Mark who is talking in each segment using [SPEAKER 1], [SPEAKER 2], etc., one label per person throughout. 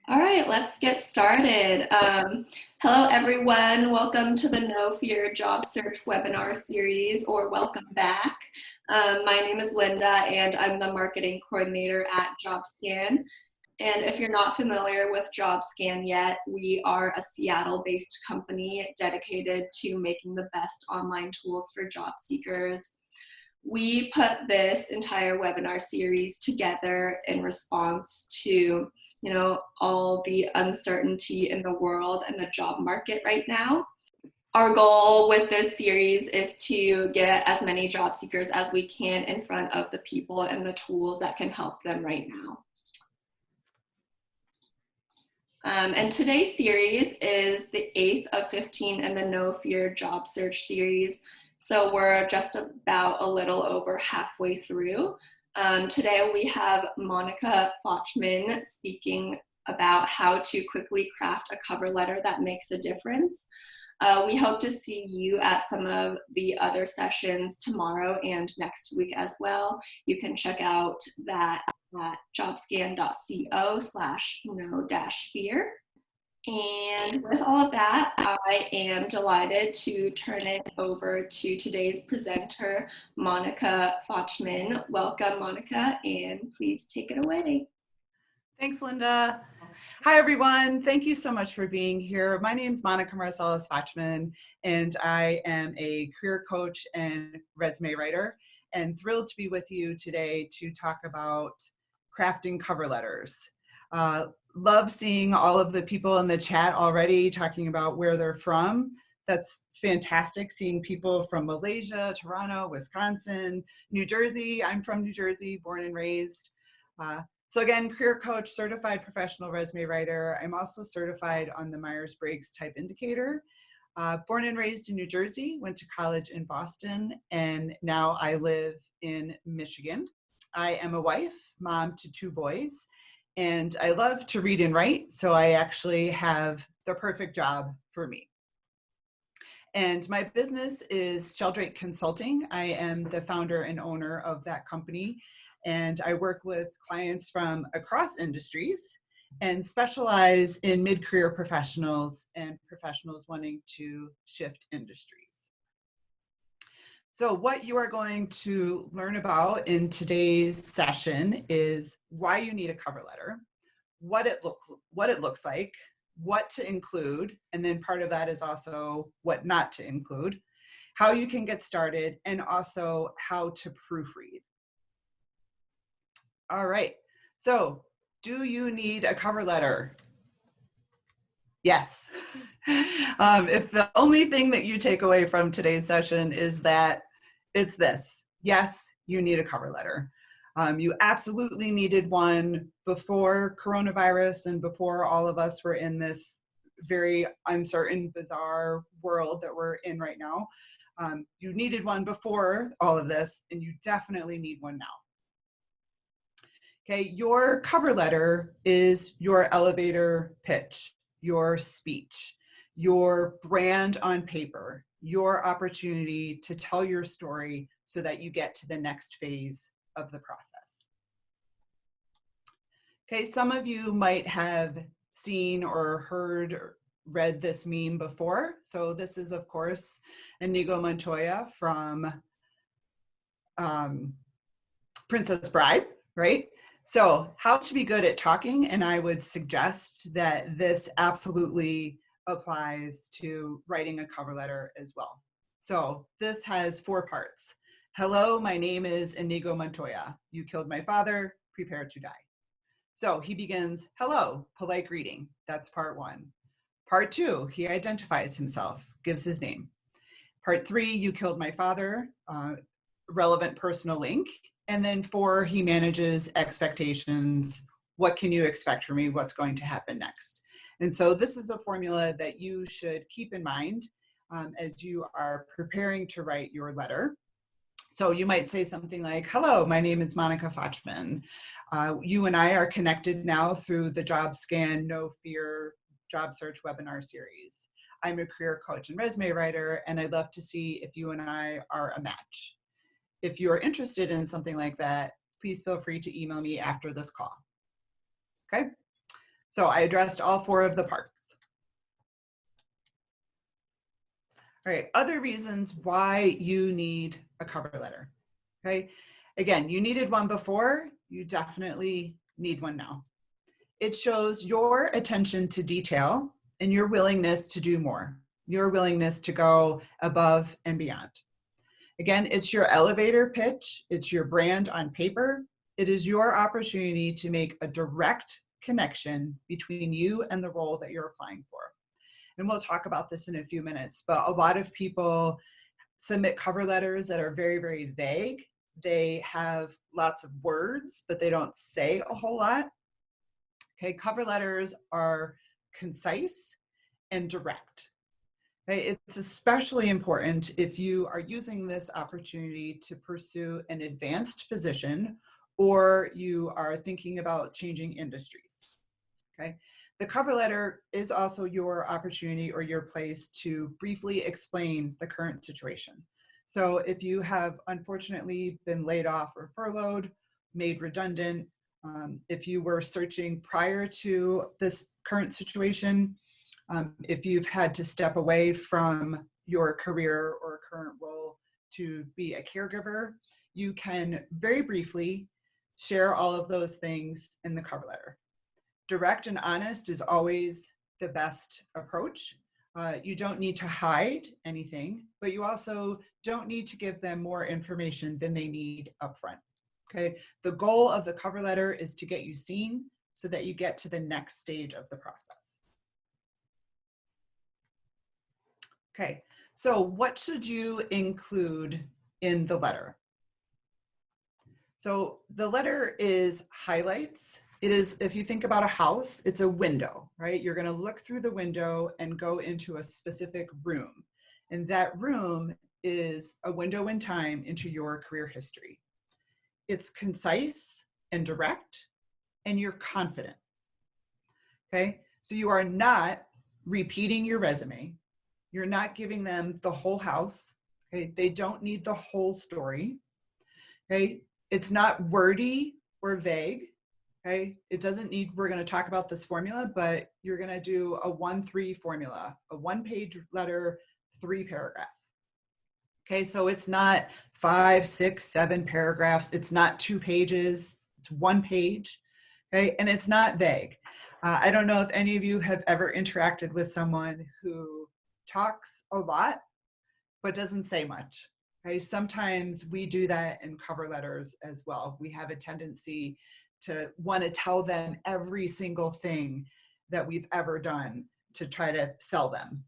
[SPEAKER 1] All right, let's get started. Hello, everyone. Welcome to the No Fear Job Search webinar series, or welcome back. My name is Linda, and I'm the marketing coordinator at Jobscan. And if you're not familiar with Jobscan yet, we are a Seattle-based company dedicated to making the best online tools for job seekers. We put this entire webinar series together in response to, all the uncertainty in the world and the job market right now. Our goal with this series is to get as many job seekers as we can in front of the people and the tools that can help them right now. And today's series is the 8th of 15 in the No Fear Job Search series. So we're just about a little over halfway through. Today we have Monica Fochtman speaking about how to quickly craft a cover letter that makes a difference. We hope to see you at some of the other sessions tomorrow and next week as well. You can check out that at jobscan.co/no-fear. And with all of that, I am delighted to turn it over to today's presenter, Monica Fochtman. Welcome, Monica, and please take it away.
[SPEAKER 2] Thanks, Linda. Hi, everyone. Thank you so much for being here. My name is Monica Marcellus Fochtman, and I am a career coach and resume writer, and thrilled to be with you today to talk about crafting cover letters. Love seeing all of the people in the chat already talking about where they're from. That's fantastic, seeing people from Malaysia, Toronto, Wisconsin, New Jersey. I'm from New Jersey, born and raised. So again, career coach, certified professional resume writer. I'm also certified on the Myers-Briggs type indicator. Born and raised in New Jersey, went to college in Boston, and now I live in Michigan. I am a wife, mom to 2 boys, and I love to read and write, so I actually have the perfect job for me. And my business is Sheldrake Consulting. I am the founder and owner of that company, and I work with clients from across industries and specialize in mid-career professionals and professionals wanting to shift industries. So what you are going to learn about in today's session is why you need a cover letter, what it looks like, what to include, and then part of that is also what not to include, how you can get started, and also how to proofread. All right, so do you need a cover letter? Yes. If the only thing that you take away from today's session is that it's this, yes, you need a cover letter. You absolutely needed one before coronavirus and before all of us were in this very uncertain, bizarre world that we're in right now. You needed one before all of this, and you definitely need one now. Okay, your cover letter is your elevator pitch, your speech, your brand on paper, your opportunity to tell your story so that you get to the next phase of the process. Okay, some of you might have seen or heard or read this meme before. So this is, of course, Inigo Montoya from Princess Bride, right? So how to be good at talking, and I would suggest that this absolutely applies to writing a cover letter as well. So this has 4 parts. Hello, my name is Inigo Montoya. You killed my father, prepare to die. So he begins, hello, polite greeting. That's part 1. Part 2, he identifies himself, gives his name. Part 3, you killed my father, relevant personal link. And then 4, he manages expectations. What can you expect from me? What's going to happen next? And so this is a formula that you should keep in mind as you are preparing to write your letter. So you might say something like, hello, my name is Monica Fochtman. You and I are connected now through the Jobscan No Fear Job Search webinar series. I'm a career coach and resume writer, and I'd love to see if you and I are a match. If you're interested in something like that, please feel free to email me after this call. Okay? So I addressed all 4 of the parts. All right, other reasons why you need a cover letter. Okay, again, you needed one before, you definitely need one now. It shows your attention to detail and your willingness to do more, your willingness to go above and beyond. Again, it's your elevator pitch, it's your brand on paper. It is your opportunity to make a direct connection between you and the role that you're applying for. And we'll talk about this in a few minutes, but a lot of people submit cover letters that are very, very vague. They have lots of words, but they don't say a whole lot. Okay, cover letters are concise and direct. Okay, it's especially important if you are using this opportunity to pursue an advanced position or you are thinking about changing industries. Okay, the cover letter is also your opportunity or your place to briefly explain the current situation. So if you have unfortunately been laid off or furloughed, made redundant, if you were searching prior to this current situation, if you've had to step away from your career or current role to be a caregiver, you can very briefly share all of those things in the cover letter. Direct and honest is always the best approach. You don't need to hide anything, but you also don't need to give them more information than they need upfront. Okay, the goal of the cover letter is to get you seen so that you get to the next stage of the process. Okay, so what should you include in the letter? So the letter is highlights. It is, if you think about a house, it's a window, right? You're going to look through the window and go into a specific room. And that room is a window in time into your career history. It's concise and direct, and you're confident. Okay, so you are not repeating your resume. You're not giving them the whole house. Okay, they don't need the whole story. Okay, it's not wordy or vague. Okay, it doesn't need, we're going to talk about this formula, but you're going to do a 1-3 formula, a 1-page letter, 3 paragraphs. Okay, so it's not 5, 6, 7 paragraphs. It's not 2 pages. It's 1 page. Okay, and it's not vague. I don't know if any of you have ever interacted with someone who talks a lot, but doesn't say much. Okay, sometimes we do that in cover letters as well. We have a tendency to want to tell them every single thing that we've ever done to try to sell them.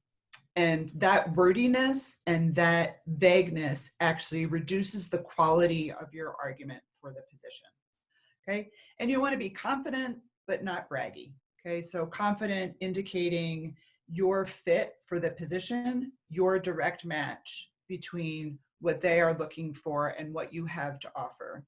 [SPEAKER 2] And that wordiness and that vagueness actually reduces the quality of your argument for the position. Okay, and you want to be confident, but not braggy. Okay, so confident indicating your fit for the position, your direct match between what they are looking for and what you have to offer,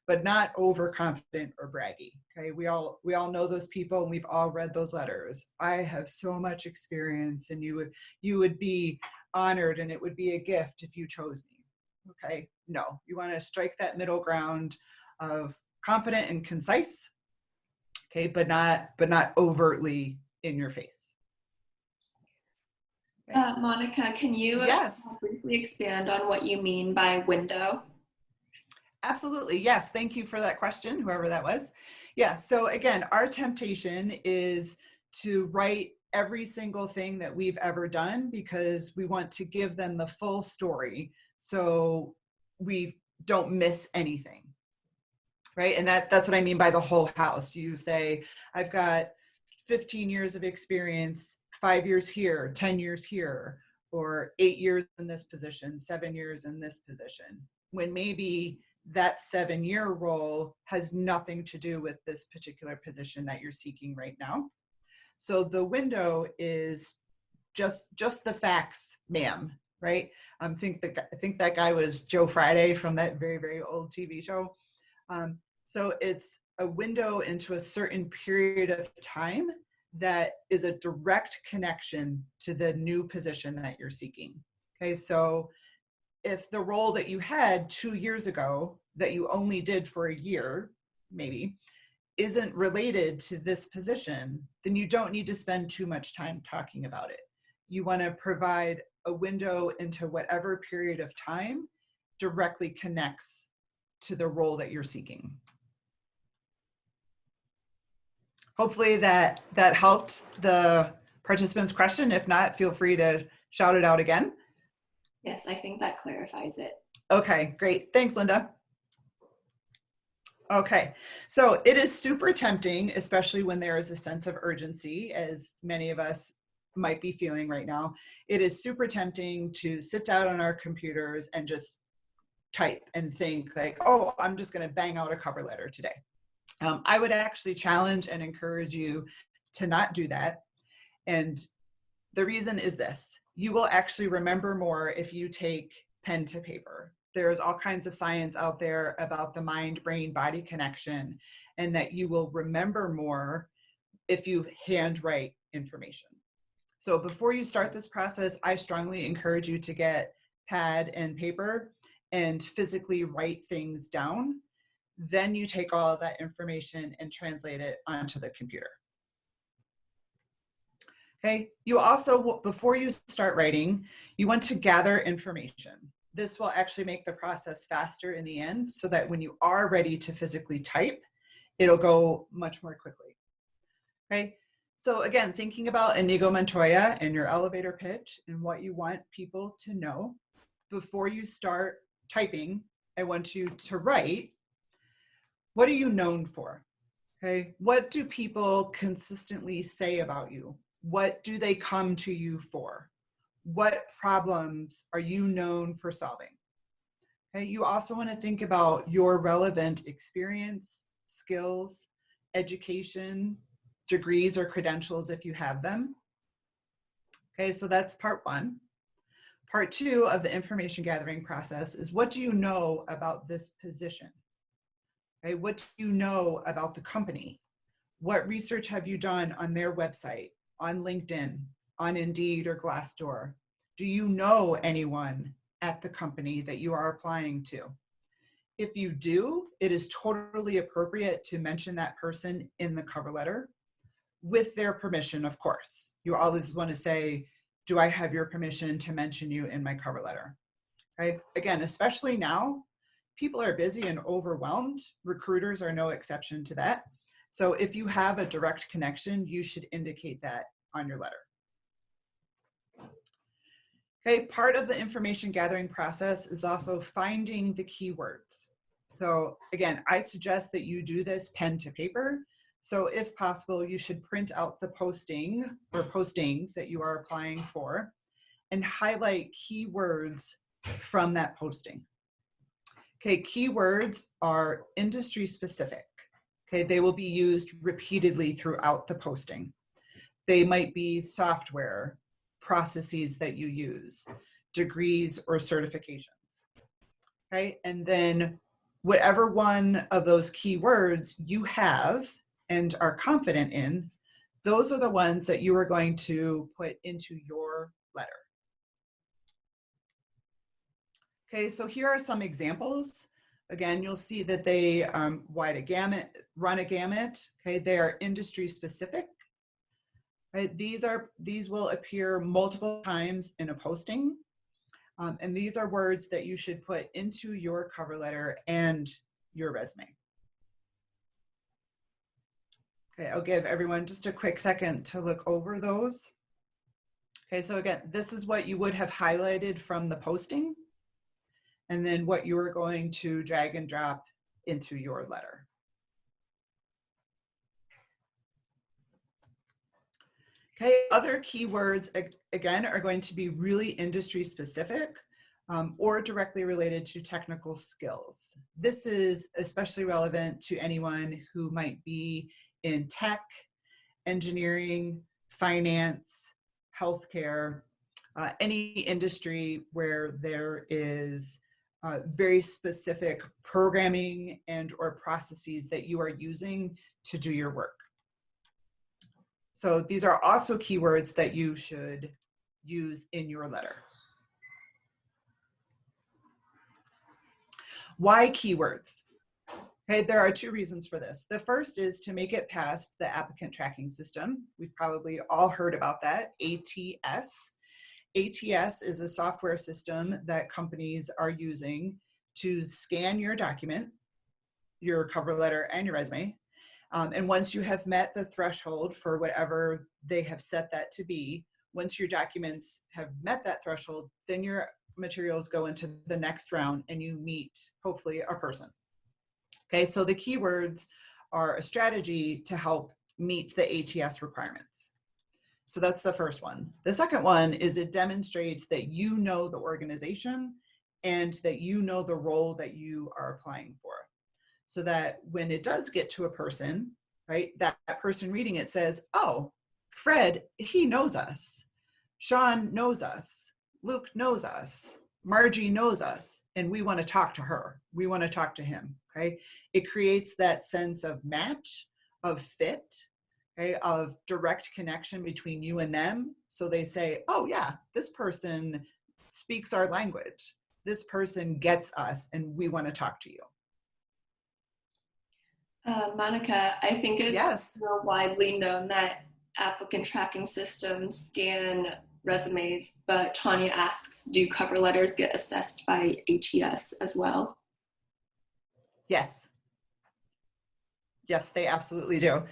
[SPEAKER 2] but not overconfident or braggy. Okay, we all know those people, and we've all read those letters. I have so much experience, and you would be honored, and it would be a gift if you chose me. Okay, no, you want to strike that middle ground of confident and concise. Okay, but not overtly in your face.
[SPEAKER 1] Monica, can you briefly expand on what you mean by window?
[SPEAKER 2] Absolutely. Yes. Thank you for that question, whoever that was. Yeah. So again, our temptation is to write every single thing that we've ever done because we want to give them the full story so we don't miss anything. Right. And that's what I mean by the whole house. You say, I've got 15 years of experience, 5 years here, 10 years here, or 8 years in this position, 7 years in this position, when maybe that 7-year role has nothing to do with this particular position that you're seeking right now. So the window is just the facts, ma'am, right? I think that guy was Joe Friday from that very, very old TV show. So it's a window into a certain period of time that is a direct connection to the new position that you're seeking. Okay, so if the role that you had 2 years ago that you only did for a year, maybe, isn't related to this position, then you don't need to spend too much time talking about it. You want to provide a window into whatever period of time directly connects to the role that you're seeking. Hopefully that helped the participants' question. If not, feel free to shout it out again.
[SPEAKER 1] Yes, I think that clarifies it.
[SPEAKER 2] Okay, great. Thanks, Linda. Okay, so it is super tempting, especially when there is a sense of urgency, as many of us might be feeling right now. It is super tempting to sit down on our computers and just type and think like, oh, I'm just going to bang out a cover letter today. I would actually challenge and encourage you to not do that. And the reason is this: you will actually remember more if you take pen to paper. There's all kinds of science out there about the mind-brain-body connection, and that you will remember more if you handwrite information. So before you start this process, I strongly encourage you to get pad and paper and physically write things down. Then you take all of that information and translate it onto the computer. Okay, you also, before you start writing, you want to gather information. This will actually make the process faster in the end, so that when you are ready to physically type, it'll go much more quickly. Okay, so again, thinking about Inigo Montoya and your elevator pitch and what you want people to know, before you start typing, I want you to write, what are you known for? Okay, what do people consistently say about you? What do they come to you for? What problems are you known for solving? Okay, you also want to think about your relevant experience, skills, education, degrees or credentials if you have them. Okay, so that's part one. Part two of the information gathering process is, what do you know about this position? Okay, what do you know about the company? What research have you done on their website, on LinkedIn, on Indeed or Glassdoor? Do you know anyone at the company that you are applying to? If you do, it is totally appropriate to mention that person in the cover letter with their permission, of course. You always want to say, do I have your permission to mention you in my cover letter? Okay? Again, especially now, people are busy and overwhelmed. Recruiters are no exception to that. So if you have a direct connection, you should indicate that on your letter. Okay, part of the information gathering process is also finding the keywords. So again, I suggest that you do this pen to paper. So if possible, you should print out the posting or postings that you are applying for and highlight keywords from that posting. Okay, keywords are industry specific. Okay, they will be used repeatedly throughout the posting. They might be software, processes that you use, degrees or certifications. Okay, and then whatever one of those keywords you have and are confident in, those are the ones that you are going to put into your letter. Okay, so here are some examples. Again, you'll see that they run a gamut. Okay, they are industry specific. Right? These will appear multiple times in a posting. And these are words that you should put into your cover letter and your resume. Okay, I'll give everyone just a quick second to look over those. Okay, so again, this is what you would have highlighted from the posting, and then what you are going to drag and drop into your letter. Okay, other keywords, again, are going to be really industry specific or directly related to technical skills. This is especially relevant to anyone who might be in tech, engineering, finance, healthcare, any industry where there is very specific programming and or processes that you are using to do your work. So these are also keywords that you should use in your letter. Why keywords? Okay, there are two reasons for this. The first is to make it past the applicant tracking system. We've probably all heard about that, ATS. ATS is a software system that companies are using to scan your document, your cover letter and your resume. And once you have met the threshold for whatever they have set that to be, once your documents have met that threshold, then your materials go into the next round and you meet, hopefully, a person. Okay, so the keywords are a strategy to help meet the ATS requirements. So that's the first one. The second one is it demonstrates that you know the organization and that you know the role that you are applying for. So that when it does get to a person, right, that person reading it says, oh, Fred, he knows us. Sean knows us. Luke knows us. Margie knows us, and we want to talk to her. We want to talk to him, okay? It creates that sense of match, of fit, okay, of direct connection between you and them. So they say, oh yeah, this person speaks our language. This person gets us, and we want to talk to you.
[SPEAKER 1] Monica, I think it's
[SPEAKER 2] Yes.
[SPEAKER 1] more widely known that applicant tracking systems scan resumes, but Tanya asks, do cover letters get assessed by ATS as well?
[SPEAKER 2] Yes. Yes, they absolutely do.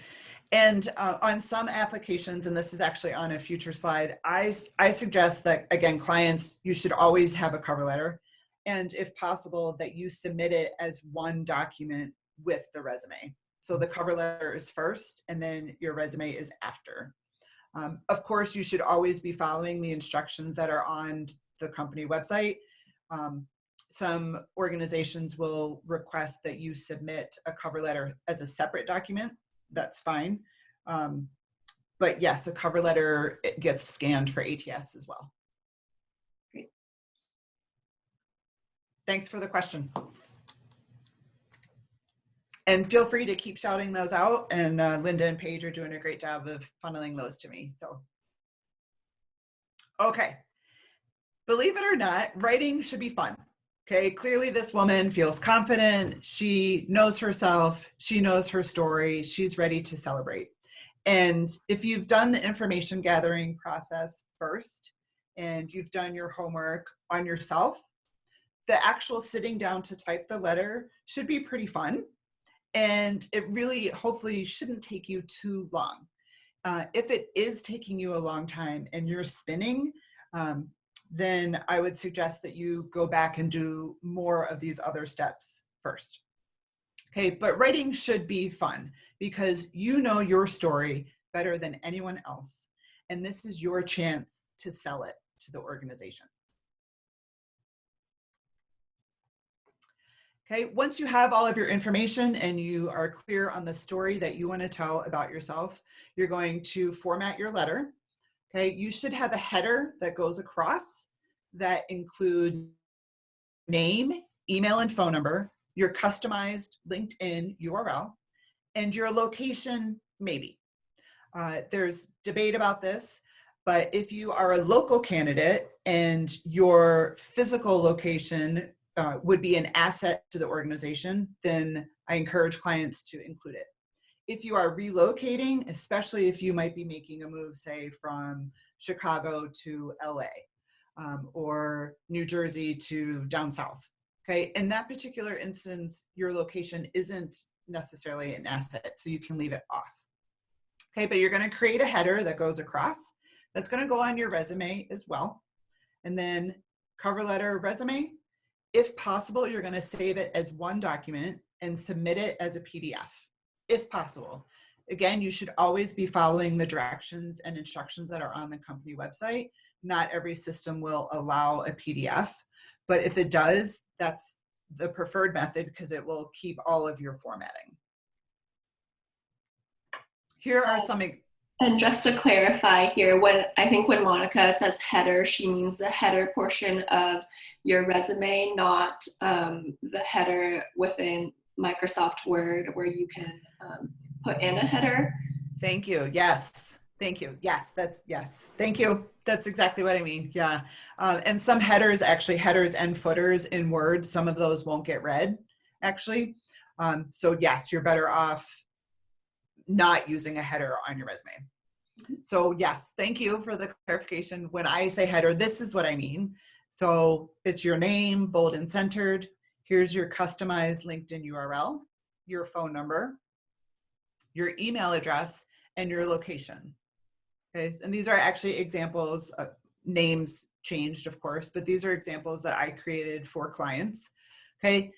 [SPEAKER 2] And on some applications, and this is actually on a future slide, I suggest that, again, clients, you should always have a cover letter. And if possible, that you submit it as one document with the resume. So the cover letter is first, and then your resume is after. Of course, you should always be following the instructions that are on the company website. Some organizations will request that you submit a cover letter as a separate document. That's fine. But yes, a cover letter, it gets scanned for ATS as well.
[SPEAKER 1] Great.
[SPEAKER 2] Thanks for the question. And feel free to keep shouting those out. And Linda and Paige are doing a great job of funneling those to me. So, okay. Believe it or not, writing should be fun. Okay, clearly this woman feels confident. She knows herself. She knows her story. She's ready to celebrate. And if you've done the information gathering process first and you've done your homework on yourself, the actual sitting down to type the letter should be pretty fun. And it really, hopefully, shouldn't take you too long. If it is taking you a long time and you're spinning, then I would suggest that you go back and do more of these other steps first. Okay, but writing should be fun because you know your story better than anyone else. And this is your chance to sell it to the organization. Okay, once you have all of your information and you are clear on the story that you want to tell about yourself, you're going to format your letter. Okay, you should have a header that goes across that includes name, email, and phone number, your customized LinkedIn URL, and your location, maybe. There's debate about this, but if you are a local candidate and your physical location would be an asset to the organization, then I encourage clients to include it. If you are relocating, especially if you might be making a move, say, from Chicago to LA or New Jersey to down south, okay? In that particular instance, your location isn't necessarily an asset, so you can leave it off. Okay, but you're gonna create a header that goes across. That's gonna go on your resume as well. And then cover letter, resume. If possible, you're gonna save it as one document and submit it as a PDF, if possible. Again, you should always be following the directions and instructions that are on the company website. Not every system will allow a PDF, but if it does, that's the preferred method because it will keep all of your formatting. Here are some.
[SPEAKER 1] And just to clarify here, I think when Monica says header, she means the header portion of your resume, not the header within Microsoft Word where you can put in a header.
[SPEAKER 2] Thank you. Yes. Thank you. Yes, yes. Thank you. That's exactly what I mean. Yeah. And some headers, actually headers and footers in Word, some of those won't get read actually. So yes, you're better off not using a header on your resume. So yes, thank you for the clarification. When I say header, this is what I mean. So it's your name, bold and centered. Here's your customized LinkedIn URL, your phone number, your email address, and your location. Okay, and these are actually examples of names changed, of course, but these are examples that I created for clients. Okay,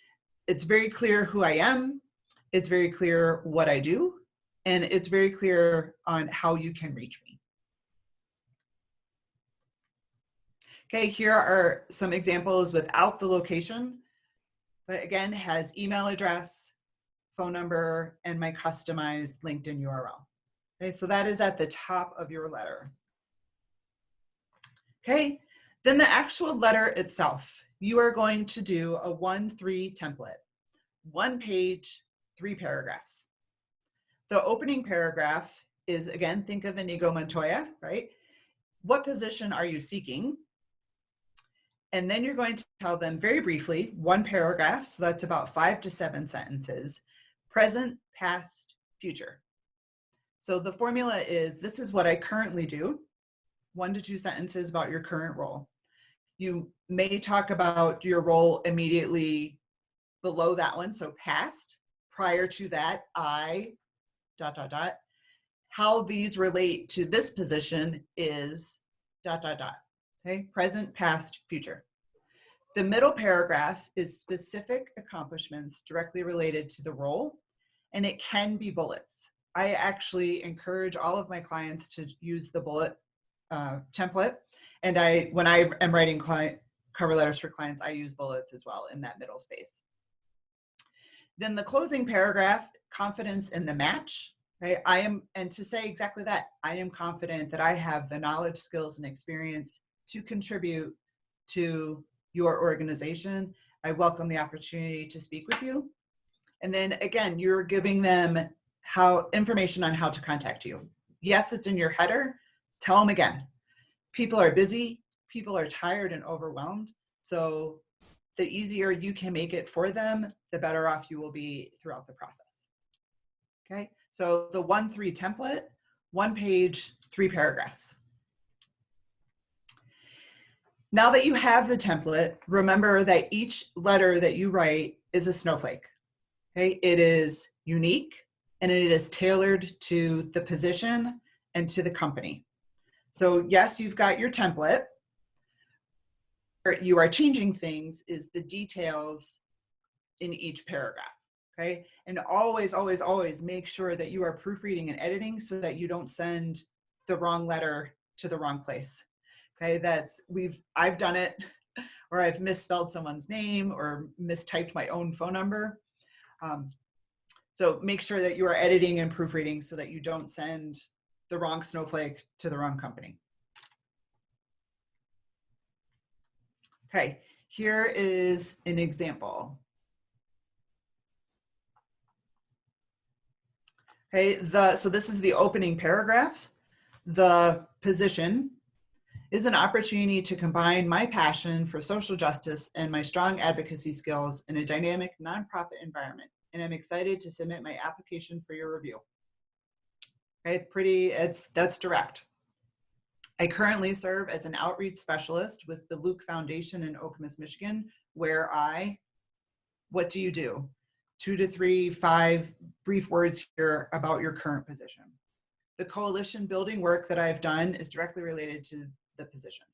[SPEAKER 2] it's very clear who I am. It's very clear what I do. And it's very clear on how you can reach me. Okay, here are some examples without the location, but again, has email address, phone number, and my customized LinkedIn URL. Okay, so that is at the top of your letter. Okay, then the actual letter itself, you are going to do a 1-3 template, 1 page, 3 paragraphs. The opening paragraph is, again, think of Inigo Montoya, right? What position are you seeking? And then you're going to tell them very briefly, 1 paragraph, so that's about 5 to 7 sentences, present, past, future. So the formula is, this is what I currently do, 1 to 2 sentences about your current role. You may talk about your role immediately below that one, so past. Prior to that, I ... How these relate to this position is ... Okay, present, past, future. The middle paragraph is specific accomplishments directly related to the role, and it can be bullets. I actually encourage all of my clients to use the bullet template, and when I am writing client cover letters for clients, I use bullets as well in that middle space. Then the closing paragraph, confidence in the match. Right? And to say exactly that, I am confident that I have the knowledge, skills, and experience to contribute to your organization. I welcome the opportunity to speak with you. And then again, you're giving them information on how to contact you. Yes, it's in your header. Tell them again. People are busy. People are tired and overwhelmed. So the easier you can make it for them, the better off you will be throughout the process. Okay, so the 1-3 template, 1 page, 3 paragraphs. Now that you have the template, remember that each letter that you write is a snowflake. Okay, it is unique and it is tailored to the position and to the company. So yes, you've got your template. Where you are changing things is the details in each paragraph. Okay, and always, always, always make sure that you are proofreading and editing so that you don't send the wrong letter to the wrong place. Okay, I've done it, or I've misspelled someone's name or mistyped my own phone number. So make sure that you are editing and proofreading so that you don't send the wrong snowflake to the wrong company. Okay, here is an example. Okay, so this is the opening paragraph. The position is an opportunity to combine my passion for social justice and my strong advocacy skills in a dynamic nonprofit environment. And I'm excited to submit my application for your review. Okay, that's direct. I currently serve as an outreach specialist with the Luke Foundation in Okemos, Michigan, where what do you do? 2 to 3, 5 brief words here about your current position. The coalition building work that I've done is directly related to the position.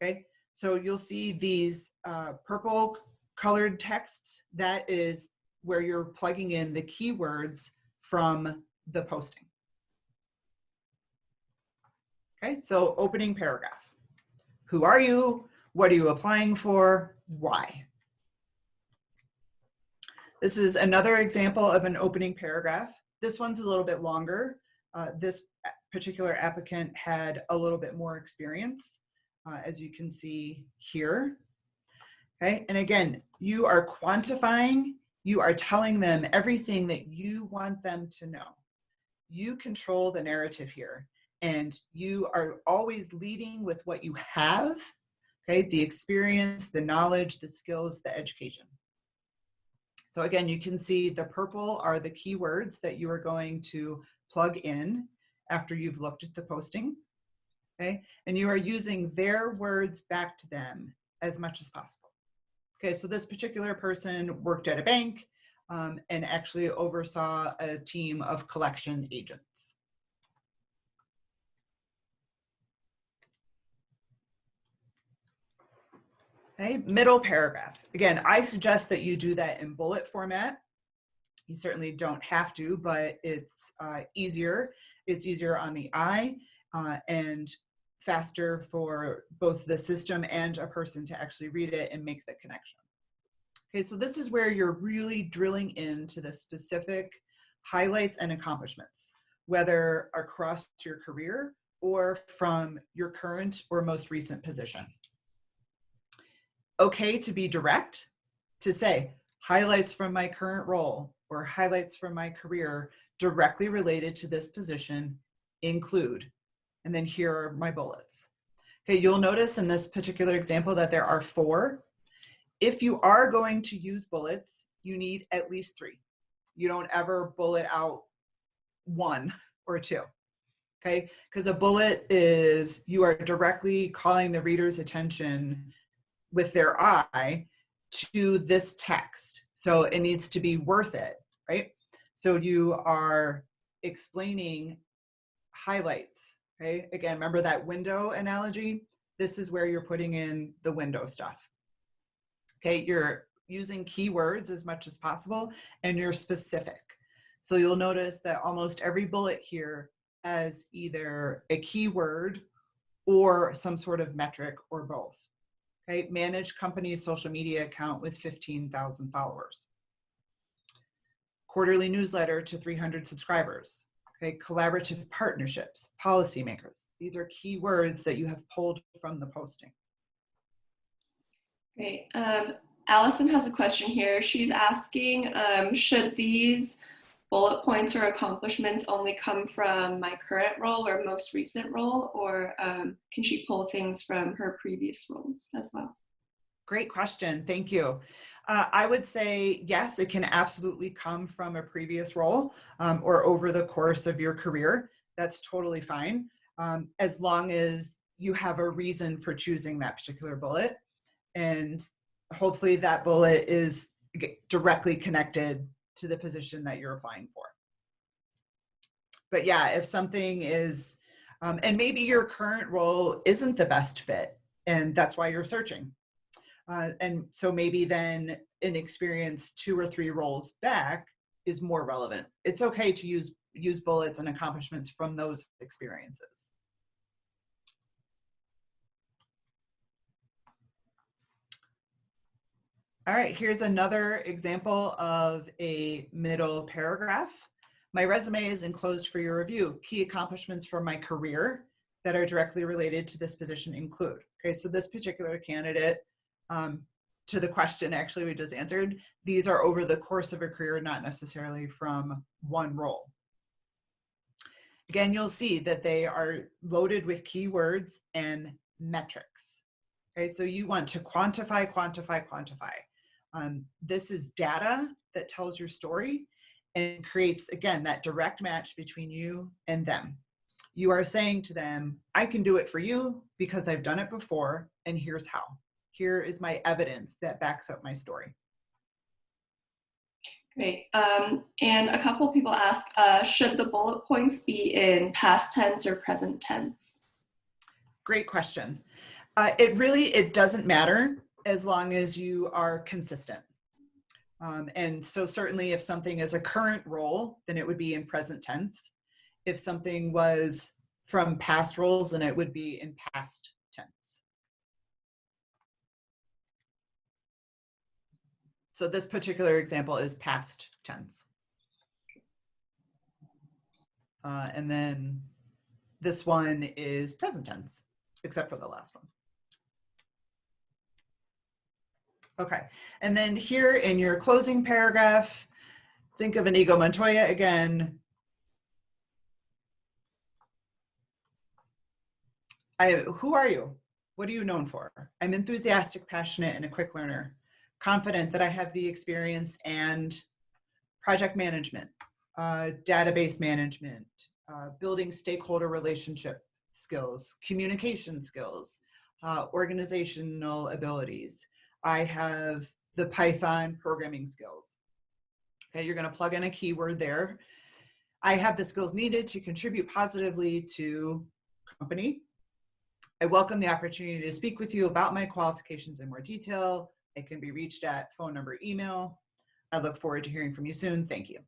[SPEAKER 2] Okay, so you'll see these purple colored texts. That is where you're plugging in the keywords from the posting. Okay, so opening paragraph. Who are you? What are you applying for? Why? This is another example of an opening paragraph. This one's a little bit longer. This particular applicant had a little bit more experience, as you can see here. Okay, and again, you are quantifying, you are telling them everything that you want them to know. You control the narrative here, and you are always leading with what you have, okay, the experience, the knowledge, the skills, the education. So again, you can see the purple are the keywords that you are going to plug in after you've looked at the posting, okay? And you are using their words back to them as much as possible. Okay, so this particular person worked at a bank and actually oversaw a team of collection agents. Okay, middle paragraph. Again, I suggest that you do that in bullet format. You certainly don't have to, but it's easier. It's easier on the eye and faster for both the system and a person to actually read it and make the connection. Okay, so this is where you're really drilling into the specific highlights and accomplishments, whether across your career or from your current or most recent position. Okay to be direct, to say highlights from my current role or highlights from my career directly related to this position include, and then here are my bullets. Okay, you'll notice in this particular example that there are 4. If you are going to use bullets, you need at least 3. You don't ever bullet out 1 or 2. Okay, because a bullet is, you are directly calling the reader's attention with their eye to this text. So it needs to be worth it, right? So you are explaining highlights, okay? Again, remember that window analogy? This is where you're putting in the window stuff. Okay, you're using keywords as much as possible and you're specific. So you'll notice that almost every bullet here has either a keyword or some sort of metric or both. Okay, manage company's social media account with 15,000 followers. Quarterly newsletter to 300 subscribers. Okay, collaborative partnerships, policymakers. These are keywords that you have pulled from the posting.
[SPEAKER 1] Great. Allison has a question here. She's asking, should these bullet points or accomplishments only come from my current role or most recent role, or can she pull things from her previous roles as well?
[SPEAKER 2] Great question, thank you. I would say yes, it can absolutely come from a previous role or over the course of your career. That's totally fine, as long as you have a reason for choosing that particular bullet. And hopefully that bullet is directly connected to the position that you're applying for. But yeah, if something is, and maybe your current role isn't the best fit, and that's why you're searching. And so maybe then an experience 2 or 3 roles back is more relevant. It's okay to use bullets and accomplishments from those experiences. All right, here's another example of a middle paragraph. My resume is enclosed for your review. Key accomplishments from my career that are directly related to this position include. Okay, so this particular candidate, to the question actually we just answered, these are over the course of a career, not necessarily from one role. Again, you'll see that they are loaded with keywords and metrics. Okay, so you want to quantify, quantify, quantify. This is data that tells your story and creates, again, that direct match between you and them. You are saying to them, I can do it for you because I've done it before, and here's how. Here is my evidence that backs up my story.
[SPEAKER 1] Great. And a couple of people ask, should the bullet points be in past tense or present tense?
[SPEAKER 2] Great question. It doesn't matter as long as you are consistent. And so certainly if something is a current role, then it would be in present tense. If something was from past roles, then it would be in past tense. So this particular example is past tense. And then this one is present tense, except for the last one. Okay, and then here in your closing paragraph, think of Inigo Montoya again. Who are you? What are you known for? I'm enthusiastic, passionate, and a quick learner. confident that I have the experience and project management, database management, building stakeholder relationship skills, communication skills, organizational abilities. I have the Python programming skills. Okay, you're going to plug in a keyword there. I have the skills needed to contribute positively to company. I welcome the opportunity to speak with you about my qualifications in more detail. I can be reached at phone number, email. I look forward to hearing from you soon. Thank you.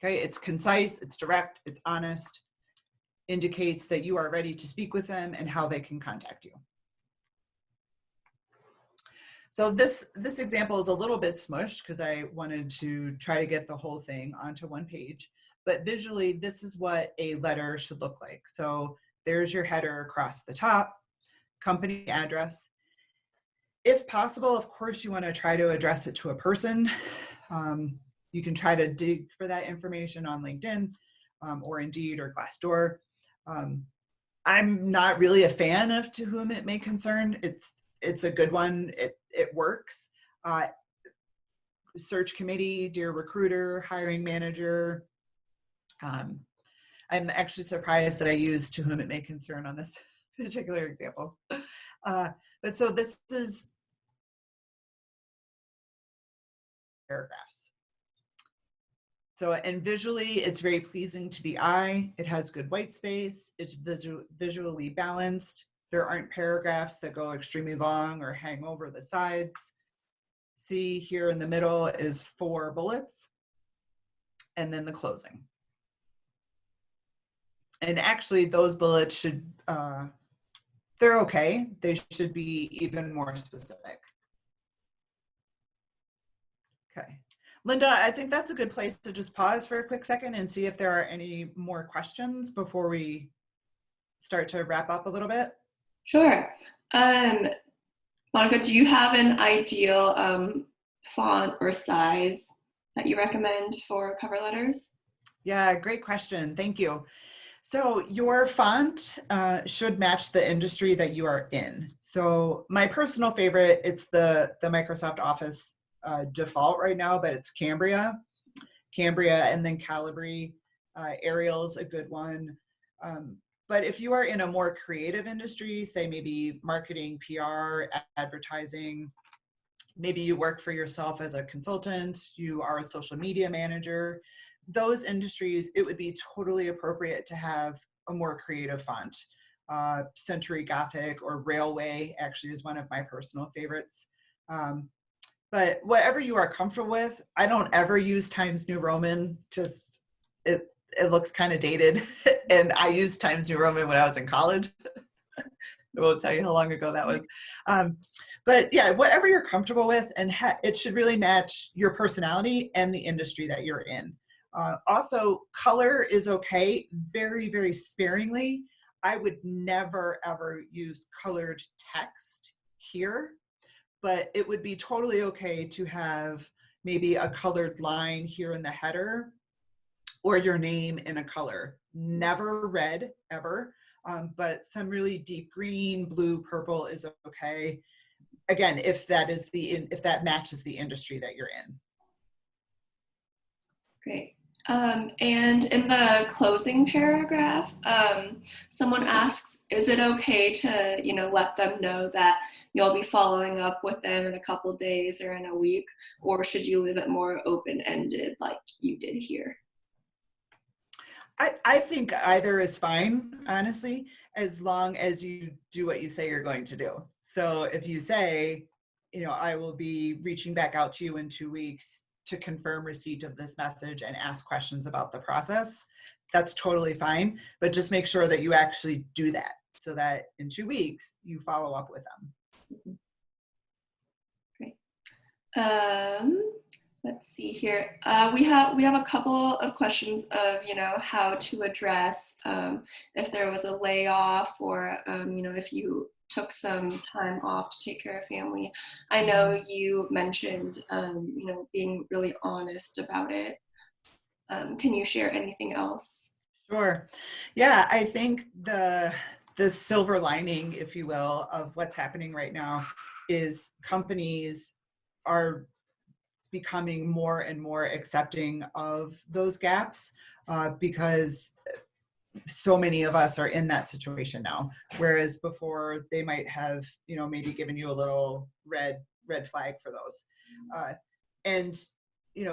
[SPEAKER 2] Okay, it's concise, it's direct, it's honest, indicates that you are ready to speak with them and how they can contact you. So this example is a little bit smushed because I wanted to try to get the whole thing onto one page, but visually this is what a letter should look like. So there's your header across the top, company address. If possible, of course, you want to try to address it to a person. You can try to dig for that information on LinkedIn or Indeed or Glassdoor. I'm not really a fan of to whom it may concern. It's a good one. It works. Search committee, dear recruiter, hiring manager. I'm actually surprised that I used to whom it may concern on this particular example. But so this is paragraphs. So, and visually, it's very pleasing to the eye. It has good white space. It's visually balanced. There aren't paragraphs that go extremely long or hang over the sides. See here in the middle is 4 bullets, and then the closing. And actually, those bullets should, they're okay. They should be even more specific. Okay. Linda, I think that's a good place to just pause for a quick second and see if there are any more questions before we start to wrap up a little bit.
[SPEAKER 1] Sure. Monica, do you have an ideal font or size that you recommend for cover letters?
[SPEAKER 2] Yeah, great question. Thank you. So your font should match the industry that you are in. So my personal favorite, it's the Microsoft Office default right now, but it's Cambria, and then Calibri. Arial's a good one. But if you are in a more creative industry, say maybe marketing, PR, advertising, maybe you work for yourself as a consultant, you are a social media manager, those industries, it would be totally appropriate to have a more creative font. Century Gothic or Railway actually is one of my personal favorites. But whatever you are comfortable with, I don't ever use Times New Roman, just it looks kind of dated. And I used Times New Roman when I was in college. I won't tell you how long ago that was. But yeah, whatever you're comfortable with, and it should really match your personality and the industry that you're in. Also, color is okay, very, very sparingly. I would never, ever use colored text here, but it would be totally okay to have maybe a colored line here in the header or your name in a color. Never red, ever, but some really deep green, blue, purple is okay. Again, if that matches the industry that you're in.
[SPEAKER 1] Great. And in the closing paragraph, someone asks, is it okay to, let them know that you'll be following up with them in a couple days or in a week, or should you leave it more open-ended like you did here?
[SPEAKER 2] I think either is fine, honestly, as long as you do what you say you're going to do. So if you say, I will be reaching back out to you in 2 weeks to confirm receipt of this message and ask questions about the process, that's totally fine. But just make sure that you actually do that so that in 2 weeks you follow up with them.
[SPEAKER 1] Great. Let's see here. We have a couple of questions of how to address if there was a layoff or if you took some time off to take care of family. I know you mentioned being really honest about it. Can you share anything else?
[SPEAKER 2] Sure. Yeah, I think the silver lining, if you will, of what's happening right now is companies are becoming more and more accepting of those gaps because so many of us are in that situation now. Whereas before they might have, maybe given you a little red flag for those. And,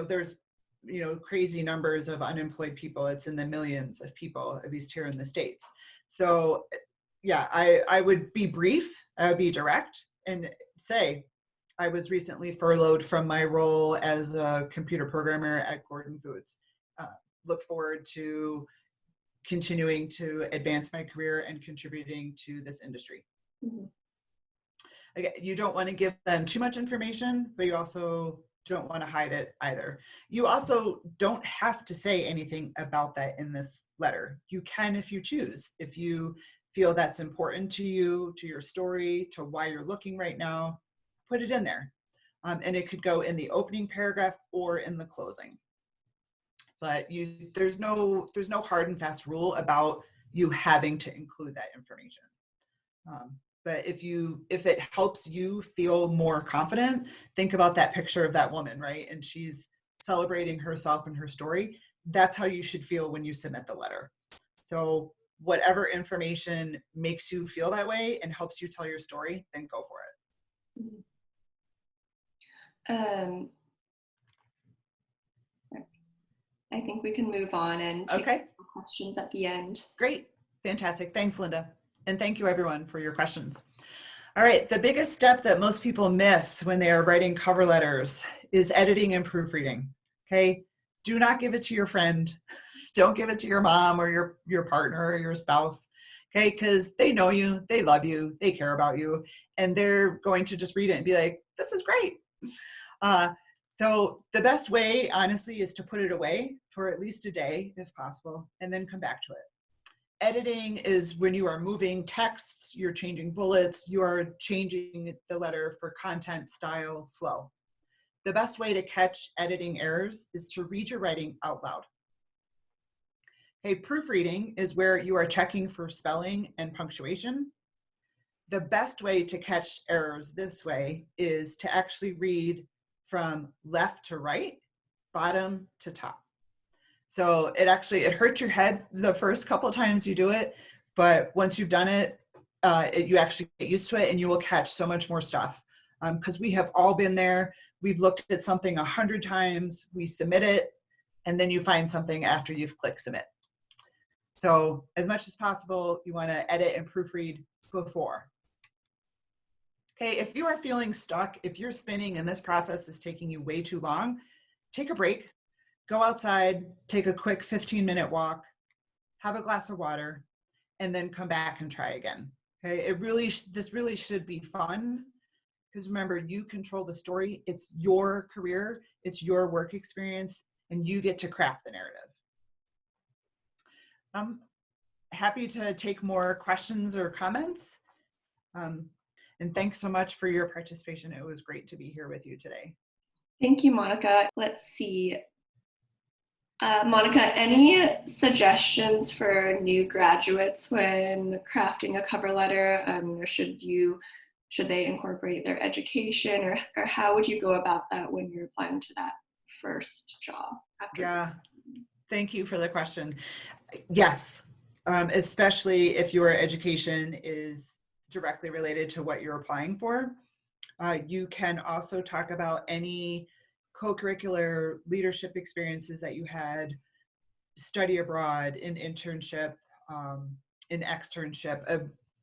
[SPEAKER 2] there's, crazy numbers of unemployed people. It's in the millions of people, at least here in the States. So yeah, I would be brief, I would be direct and say, I was recently furloughed from my role as a computer programmer at Gordon Foods. Look forward to continuing to advance my career and contributing to this industry.
[SPEAKER 1] Mm-hmm.
[SPEAKER 2] Again, you don't want to give them too much information, but you also don't want to hide it either. You also don't have to say anything about that in this letter. You can if you choose. If you feel that's important to you, to your story, to why you're looking right now, put it in there. And it could go in the opening paragraph or in the closing. But there's no hard and fast rule about you having to include that information. But if it helps you feel more confident, think about that picture of that woman, right? And she's celebrating herself and her story. That's how you should feel when you submit the letter. So whatever information makes you feel that way and helps you tell your story, then go for it.
[SPEAKER 1] I think we can move on and take questions at the end.
[SPEAKER 2] Great. Fantastic. Thanks, Linda. And thank you everyone for your questions. All right. The biggest step that most people miss when they are writing cover letters is editing and proofreading. Okay. Do not give it to your friend. Don't give it to your mom or your partner or your spouse. Okay. Because they know you, they love you, they care about you, and they're going to just read it and be like, this is great. So the best way, honestly, is to put it away for at least a day, if possible, and then come back to it. Editing is when you are moving texts, you're changing bullets, you are changing the letter for content, style, flow. The best way to catch editing errors is to read your writing out loud. Okay, proofreading is where you are checking for spelling and punctuation. The best way to catch errors this way is to actually read from left to right, bottom to top. So it hurts your head the first couple of times you do it, but once you've done it, you actually get used to it and you will catch so much more stuff. Because we have all been there. We've looked at something 100 times, we submit it, and then you find something after you've clicked submit. So as much as possible, you want to edit and proofread before. Okay, if you are feeling stuck, if you're spinning and this process is taking you way too long, take a break, go outside, take a quick 15-minute walk, have a glass of water, and then come back and try again. Okay, this really should be fun, because remember, you control the story. It's your career, it's your work experience, and you get to craft the narrative. I'm happy to take more questions or comments. And thanks so much for your participation. It was great to be here with you today.
[SPEAKER 1] Thank you, Monica. Let's see. Monica, any suggestions for new graduates when crafting a cover letter? Or should they incorporate their education, or how would you go about that when you're applying to that first job?
[SPEAKER 2] Yeah, thank you for the question. Yes, especially if your education is directly related to what you're applying for. You can also talk about any co-curricular leadership experiences that you had, study abroad, an internship, an externship, a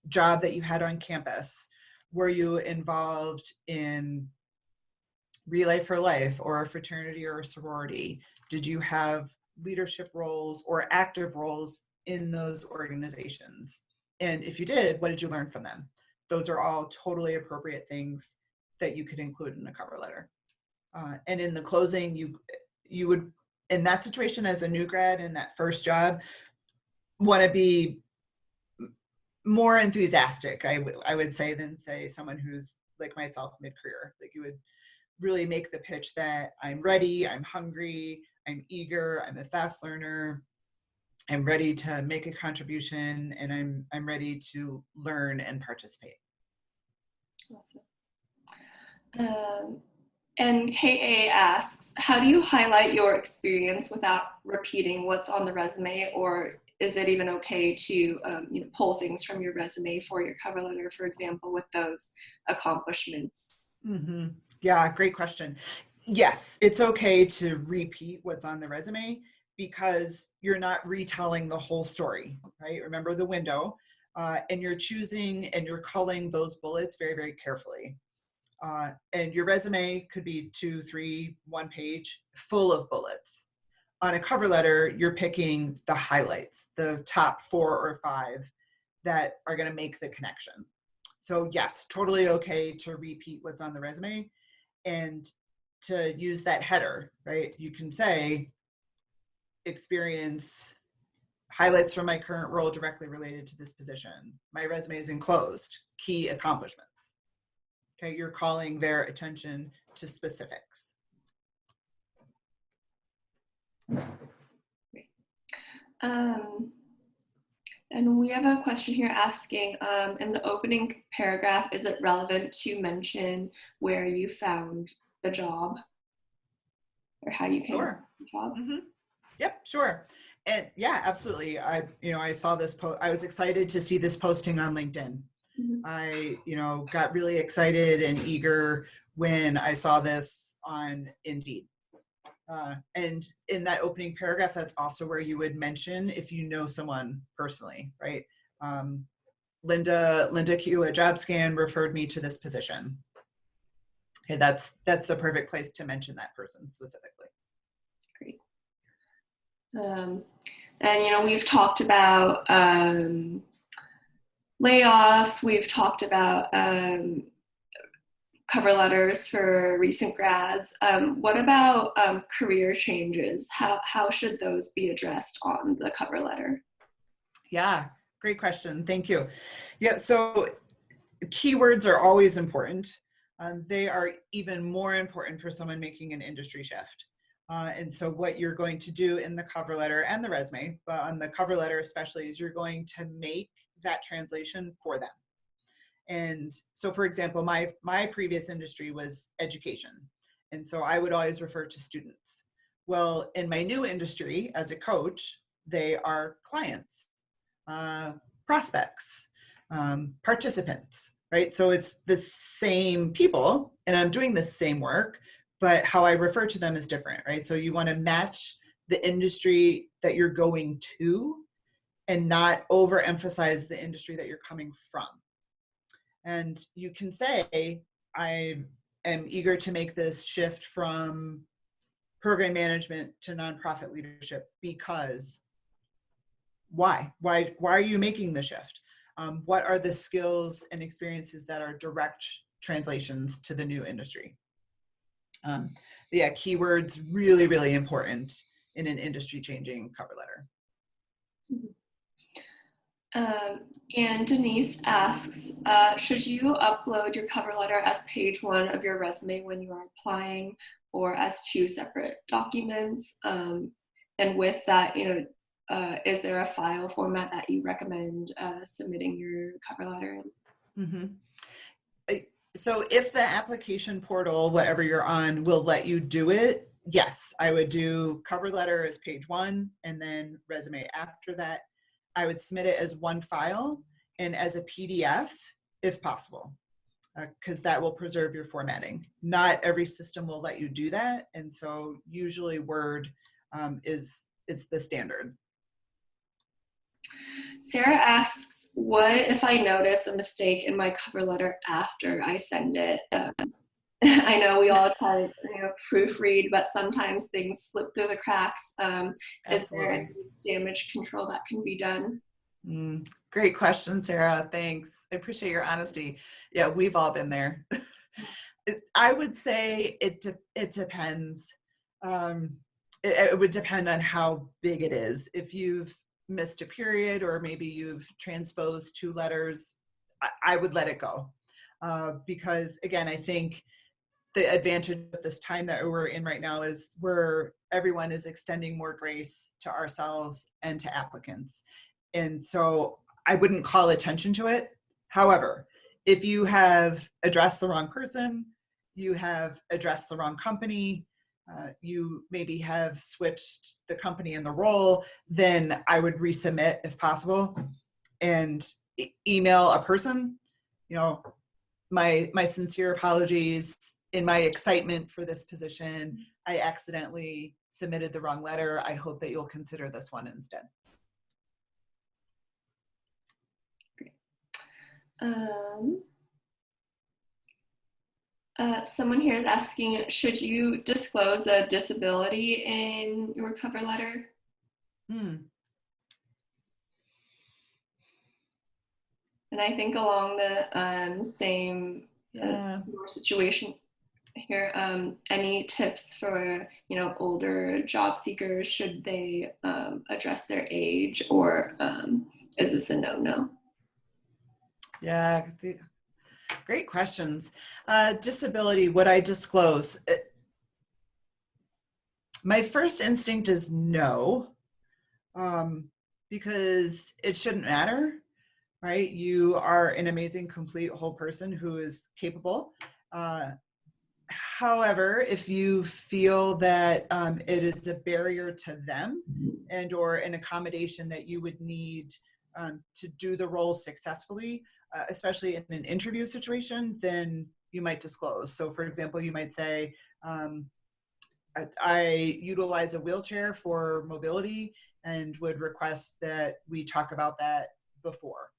[SPEAKER 2] job that you had on campus. Were you involved in Relay for Life or a fraternity or a sorority? Did you have leadership roles or active roles in those organizations? And if you did, what did you learn from them? Those are all totally appropriate things that you could include in a cover letter. And in the closing, you would, in that situation as a new grad in that first job, want to be more enthusiastic, I would say, than say someone who's like myself mid-career. Like, you would really make the pitch that I'm ready, I'm hungry, I'm eager, I'm a fast learner, I'm ready to make a contribution, and I'm ready to learn and participate.
[SPEAKER 1] Awesome. And KA asks, how do you highlight your experience without repeating what's on the resume, or is it even okay to pull things from your resume for your cover letter, for example, with those accomplishments?
[SPEAKER 2] Mm-hmm. Yeah, great question. Yes, it's okay to repeat what's on the resume because you're not retelling the whole story, right? Remember the window, and you're choosing and you're culling those bullets very, very carefully. And your resume could be 2, 3, 1 page full of bullets. On a cover letter, you're picking the highlights, the top 4 or 5 that are going to make the connection. So yes, totally okay to repeat what's on the resume and to use that header, right? You can say experience highlights from my current role directly related to this position. My resume is enclosed, key accomplishments. Okay, you're calling their attention to specifics.
[SPEAKER 1] And we have a question here asking, in the opening paragraph, is it relevant to mention where you found the job or how you came
[SPEAKER 2] Sure.
[SPEAKER 1] to the job?
[SPEAKER 2] Mm-hmm. Yep, sure. And yeah, absolutely. I saw this post. I was excited to see this posting on LinkedIn.
[SPEAKER 1] Mm-hmm.
[SPEAKER 2] I, got really excited and eager when I saw this on Indeed. And in that opening paragraph, that's also where you would mention if you know someone personally, right? Linda Q at Jobscan referred me to this position. Okay, that's the perfect place to mention that person specifically.
[SPEAKER 1] Great. And we've talked about layoffs. We've talked about cover letters for recent grads. What about career changes? How should those be addressed on the cover letter?
[SPEAKER 2] Yeah, great question. Thank you. Yeah, so keywords are always important. They are even more important for someone making an industry shift. And so what you're going to do in the cover letter and the resume, but on the cover letter especially, is you're going to make that translation for them. And so, for example, my previous industry was education. And so I would always refer to students. Well, in my new industry as a coach, they are clients, prospects, participants, right? So it's the same people and I'm doing the same work, but how I refer to them is different, right? So you want to match the industry that you're going to and not overemphasize the industry that you're coming from. And you can say, I am eager to make this shift from program management to nonprofit leadership because why are you making the shift? What are the skills and experiences that are direct translations to the new industry? Yeah, keywords really, really important in an industry changing cover letter.
[SPEAKER 1] And Denise asks, should you upload your cover letter as page 1 of your resume when you are applying, or as 2 separate documents? And with that, is there a file format that you recommend submitting your cover letter in?
[SPEAKER 2] Mm-hmm. So if the application portal, whatever you're on, will let you do it, yes, I would do cover letter as page 1 and then resume after that. I would submit it as one file and as a PDF if possible, because that will preserve your formatting. Not every system will let you do that. And so usually Word is the standard.
[SPEAKER 1] Sarah asks, what if I notice a mistake in my cover letter after I send it? I know we all try to proofread, but sometimes things slip through the cracks. Is there any damage control that can be done?
[SPEAKER 2] Great question, Sarah. Thanks. I appreciate your honesty. Yeah, we've all been there. I would say it depends. It would depend on how big it is. If you've missed a period or maybe you've transposed 2 letters, I would let it go. Because again, I think the advantage of this time that we're in right now is where everyone is extending more grace to ourselves and to applicants. And so I wouldn't call attention to it. However, if you have addressed the wrong person, you have addressed the wrong company, you maybe have switched the company and the role, then I would resubmit if possible and email a person, you know, my sincere apologies. In my excitement for this position, I accidentally submitted the wrong letter. I hope that you'll consider this one instead.
[SPEAKER 1] Great. Someone here is asking, should you disclose a disability in your cover letter? And I think along the same situation here, any tips for, you know, older job seekers? Should they address their age, or is this a no-no?
[SPEAKER 2] Yeah, great questions. Disability, would I disclose? My first instinct is no, because it shouldn't matter, right? You are an amazing, complete, whole person who is capable. However, if you feel that it is a barrier to them and or an accommodation that you would need to do the role successfully, especially in an interview situation, then you might disclose. So for example, you might say, I utilize a wheelchair for mobility and would request that we talk about that before.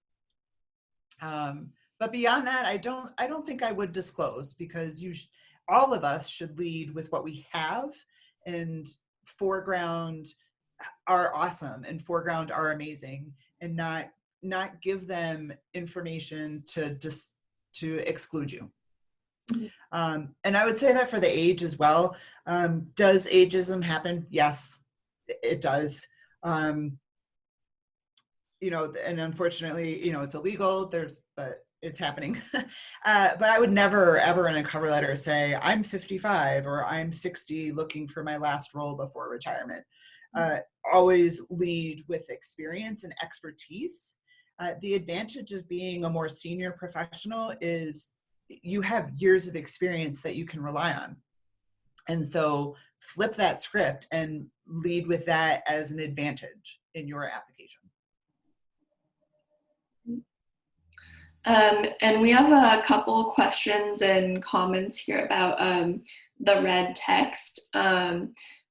[SPEAKER 2] But beyond that, I don't think I would disclose, because all of us should lead with what we have, and foreground are awesome and foreground are amazing, and not give them information to exclude you. And I would say that for the age as well. Does ageism happen? Yes, it does. You know, and unfortunately, you know, it's illegal. But it's happening. But I would never, ever in a cover letter say, I'm 55 or I'm 60 looking for my last role before retirement. Always lead with experience and expertise. The advantage of being a more senior professional is you have years of experience that you can rely on. And so flip that script and lead with that as an advantage in your application.
[SPEAKER 1] And we have a couple questions and comments here about the red text.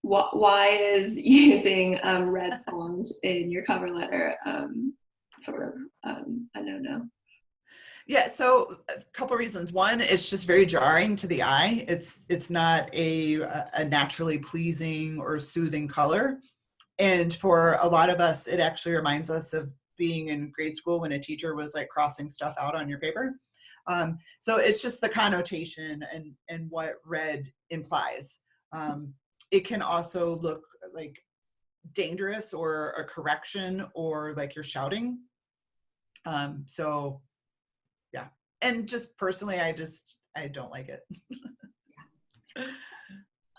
[SPEAKER 1] Why is using red font in your cover letter sort of a no-no?
[SPEAKER 2] Yeah, so a couple reasons. One, it's just very jarring to the eye. It's not a naturally pleasing or soothing color. And for a lot of us, it actually reminds us of being in grade school when a teacher was like crossing stuff out on your paper. So it's just the connotation and what red implies. It can also look like dangerous or a correction or like you're shouting. So yeah, and just personally, I don't like it.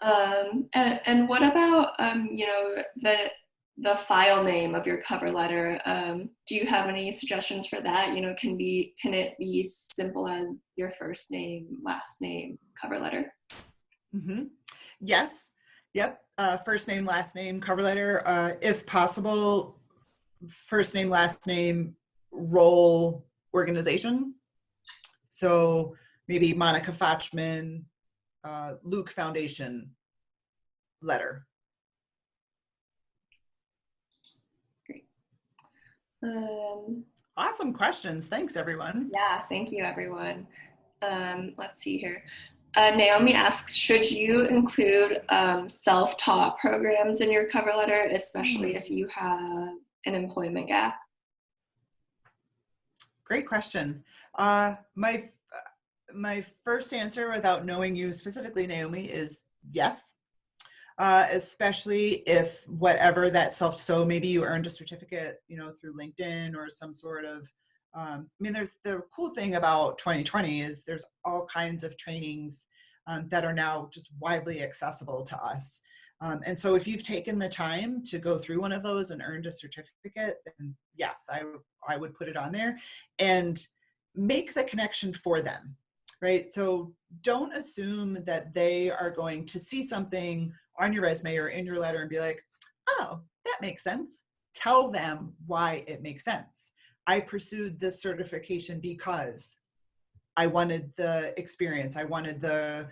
[SPEAKER 1] And what about you know, the file name of your cover letter? Do you have any suggestions for that? You know, can it be simple as your first name, last name cover letter?
[SPEAKER 2] Mm-hmm. Yes. Yep. First name, last name cover letter. If possible, first name, last name, role, organization. So maybe Monica Fochtman, Luke Foundation letter.
[SPEAKER 1] Great.
[SPEAKER 2] Awesome questions. Thanks, everyone.
[SPEAKER 1] Yeah, thank you, everyone. Let's see here. Naomi asks, should you include self-taught programs in your cover letter, especially if you have an employment gap?
[SPEAKER 2] Great question. My first answer, without knowing you specifically, Naomi, is yes. Especially if whatever that so maybe you earned a certificate, you know, through LinkedIn or some sort of, I mean, there's the cool thing about 2020 is there's all kinds of trainings that are now just widely accessible to us. And so if you've taken the time to go through one of those and earned a certificate, then yes, I would put it on there and make the connection for them, right? So don't assume that they are going to see something on your resume or in your letter and be like, oh, that makes sense. Tell them why it makes sense. I pursued this certification because I wanted the experience. I wanted the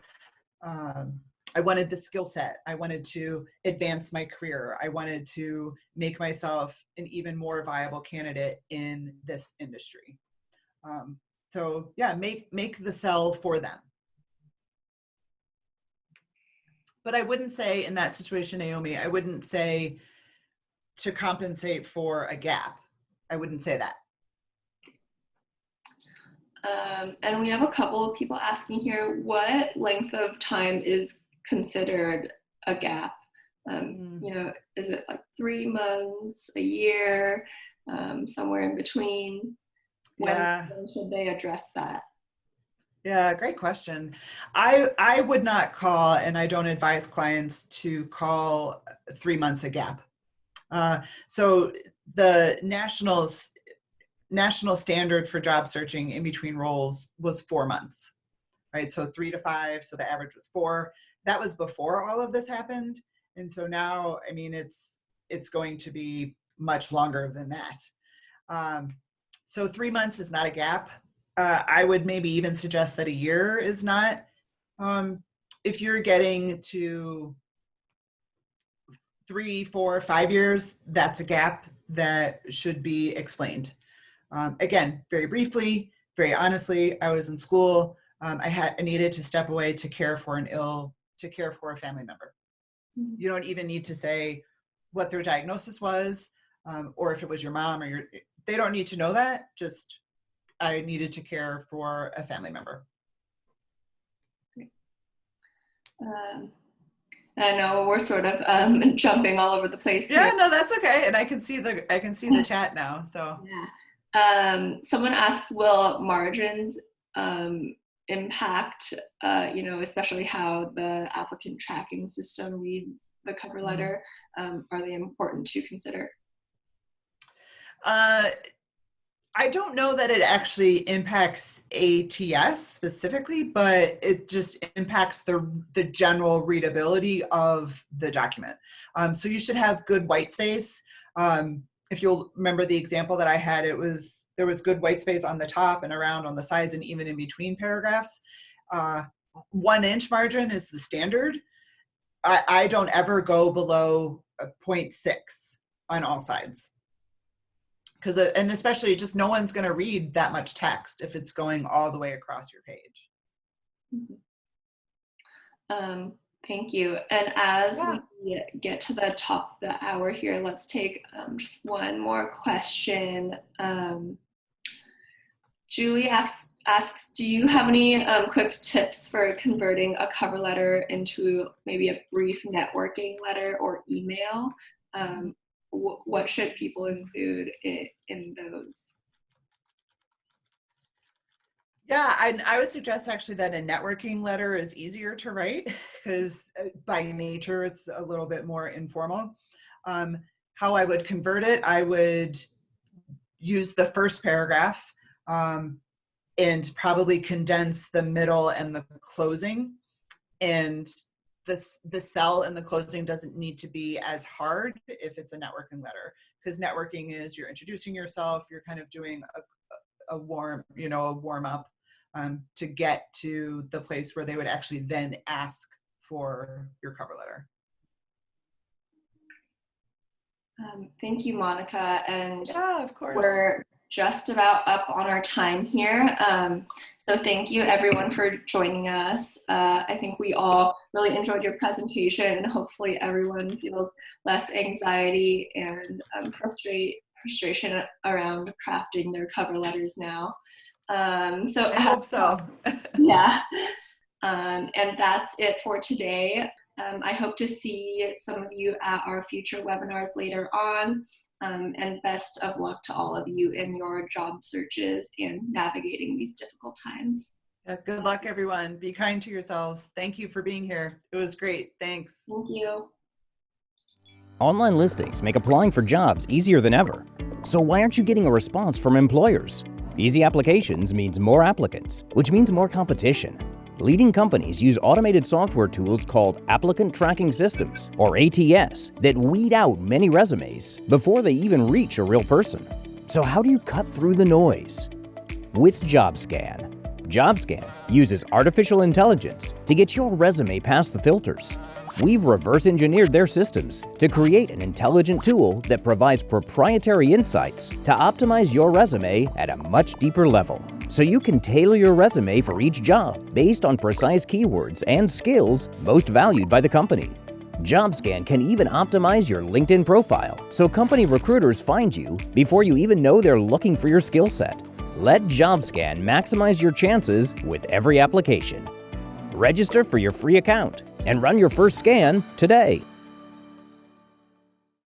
[SPEAKER 2] skill set. I wanted to advance my career. I wanted to make myself an even more viable candidate in this industry. So yeah, make the sell for them. But I wouldn't say in that situation, Naomi, I wouldn't say to compensate for a gap. I wouldn't say that.
[SPEAKER 1] And we have a couple of people asking here, what length of time is considered a gap? You know, is it like 3 months, a year, somewhere in between? When should they address that?
[SPEAKER 2] Yeah, great question. I would not call, and I don't advise clients to call 3 months a gap. So the national standard for job searching in between roles was 4 months, right? So 3 to 5, so the average was 4. That was before all of this happened. And so now, I mean, it's going to be much longer than that. So 3 months is not a gap. I would maybe even suggest that a year is not. If you're getting to 3, 4, 5 years, that's a gap that should be explained. Again, very briefly, very honestly, I was in school. I needed to step away to care for a family member. You don't even need to say what their diagnosis was, or if it was your mom or they don't need to know that. Just, I needed to care for a family member.
[SPEAKER 1] I know we're sort of jumping all over the place here.
[SPEAKER 2] Yeah, no, that's okay. And I can see the chat now. So
[SPEAKER 1] yeah. Someone asks, will margins impact, you know, especially how the applicant tracking system reads the cover letter? Are they important to consider?
[SPEAKER 2] I don't know that it actually impacts ATS specifically, but it just impacts the general readability of the document. So you should have good white space. If you'll remember the example that I had, there was good white space on the top and around on the sides and even in between paragraphs. 1 inch margin is the standard. I don't ever go below 0.6 on all sides. And especially just no one's going to read that much text if it's going all the way across your page.
[SPEAKER 1] Thank you. And as we get to the top of the hour here, let's take just one more question. Julie asks, do you have any quick tips for converting a cover letter into maybe a brief networking letter or email? What should people include in those?
[SPEAKER 2] Yeah, I would suggest actually that a networking letter is easier to write because by nature it's a little bit more informal. How I would convert it, I would use the first paragraph and probably condense the middle and the closing. And the sell and the closing doesn't need to be as hard if it's a networking letter, because networking is you're introducing yourself, you're kind of doing a warm up to get to the place where they would actually then ask for your cover letter.
[SPEAKER 1] Thank you, Monica. And
[SPEAKER 2] yeah, of course.
[SPEAKER 1] We're just about up on our time here. So thank you everyone for joining us. I think we all really enjoyed your presentation, and hopefully everyone feels less anxiety and frustration around crafting their cover letters now. I
[SPEAKER 2] hope so.
[SPEAKER 1] Yeah. And that's it for today. I hope to see some of you at our future webinars later on, and best of luck to all of you in your job searches and navigating these difficult times.
[SPEAKER 2] Yeah, good luck, everyone. Be kind to yourselves. Thank you for being here. It was great. Thanks.
[SPEAKER 1] Thank you.
[SPEAKER 3] Online listings make applying for jobs easier than ever. So why aren't you getting a response from employers? Easy applications means more applicants, which means more competition. Leading companies use automated software tools called applicant tracking systems, or ATS, that weed out many resumes before they even reach a real person. So how do you cut through the noise? With Jobscan. Jobscan uses artificial intelligence to get your resume past the filters. We've reverse engineered their systems to create an intelligent tool that provides proprietary insights to optimize your resume at a much deeper level, so you can tailor your resume for each job based on precise keywords and skills most valued by the company. Jobscan can even optimize your LinkedIn profile so company recruiters find you before you even know they're looking for your skill set. Let Jobscan maximize your chances with every application. Register for your free account and run your first scan today.